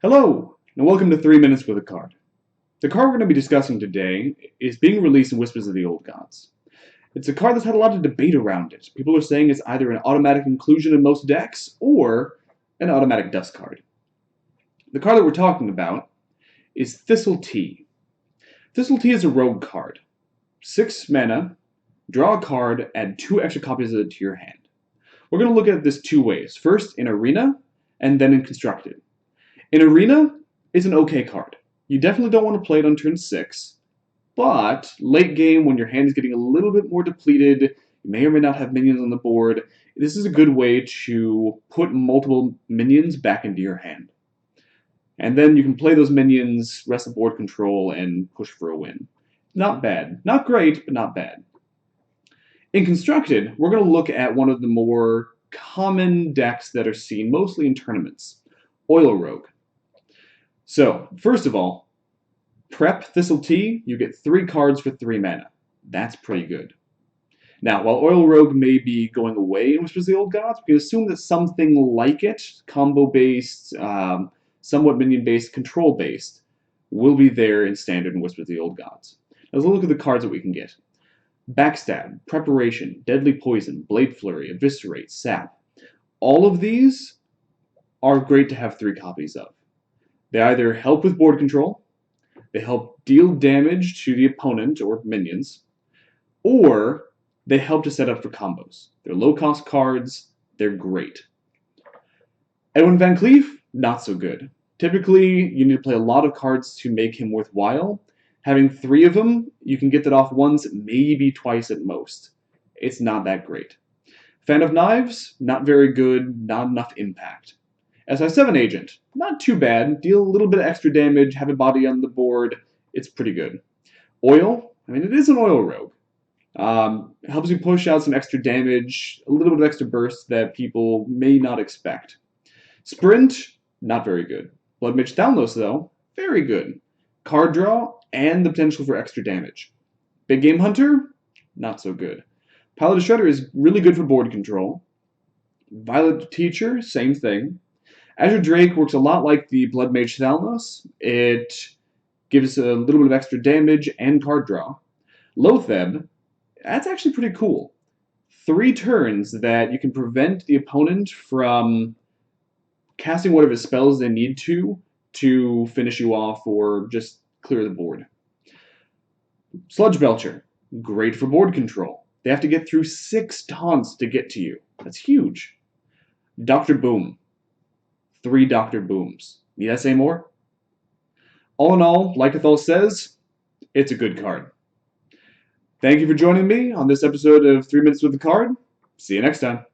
Hello, and welcome to 3 Minutes with a Card. The card we're going to be discussing today is being released in Whispers of the Old Gods. It's a card that's had a lot of debate around it. People are saying it's either an automatic inclusion in most decks or an automatic dust card. The card that we're talking about is Thistle Tea. Thistle Tea is a rogue card. 6 mana, draw a card, add 2 extra copies of it to your hand. We're going to look at this two ways. First in Arena, and then in Constructed. In Arena, it's an okay card. You definitely don't want to play it on turn 6, but late game when your hand is getting a little bit more depleted, you may or may not have minions on the board, this is a good way to put multiple minions back into your hand. And then you can play those minions, rest the board control, and push for a win. Not bad. Not great, but not bad. In Constructed, we're going to look at one of the more common decks that are seen mostly in tournaments, Oil Rogue. So, first of all, prep Thistle Tea, you get 3 cards for 3 mana. That's pretty good. Now, while Oil Rogue may be going away in Whispers of the Old Gods, we can assume that something like it, combo-based, somewhat minion-based, control-based, will be there in Standard and Whispers of the Old Gods. Now, let's look at the cards that we can get. Backstab, Preparation, Deadly Poison, Blade Flurry, Eviscerate, Sap. All of these are great to have 3 copies of. They either help with board control, they help deal damage to the opponent or minions, or they help to set up for combos. They're low-cost cards, they're great. Edwin Van Cleef, not so good. Typically, you need to play a lot of cards to make him worthwhile. Having 3 of them, you can get that off once, maybe twice at most. It's not that great. Fan of Knives, not very good, not enough impact. SI7 Agent, not too bad. Deal a little bit of extra damage, have a body on the board. It's pretty good. Oil, I mean, it is an Oil Rogue. Helps you push out some extra damage, a little bit of extra burst that people may not expect. Sprint, not very good. Blood Mage Thalnos, though, very good. Card draw and the potential for extra damage. Big Game Hunter, not so good. Pilot Shredder is really good for board control. Violet Teacher, same thing. Azure Drake works a lot like the Blood Mage Thalnos. It gives a little bit of extra damage and card draw. Lotheb, that's actually pretty cool. 3 turns that you can prevent the opponent from casting whatever spells they need to finish you off or just clear the board. Sludge Belcher, great for board control. They have to get through 6 taunts to get to you. That's huge. Dr. Boom. 3 Dr. Booms. Need I say more? All in all, Lycathal says, it's a good card. Thank you for joining me on this episode of 3 Minutes with the Card. See you next time.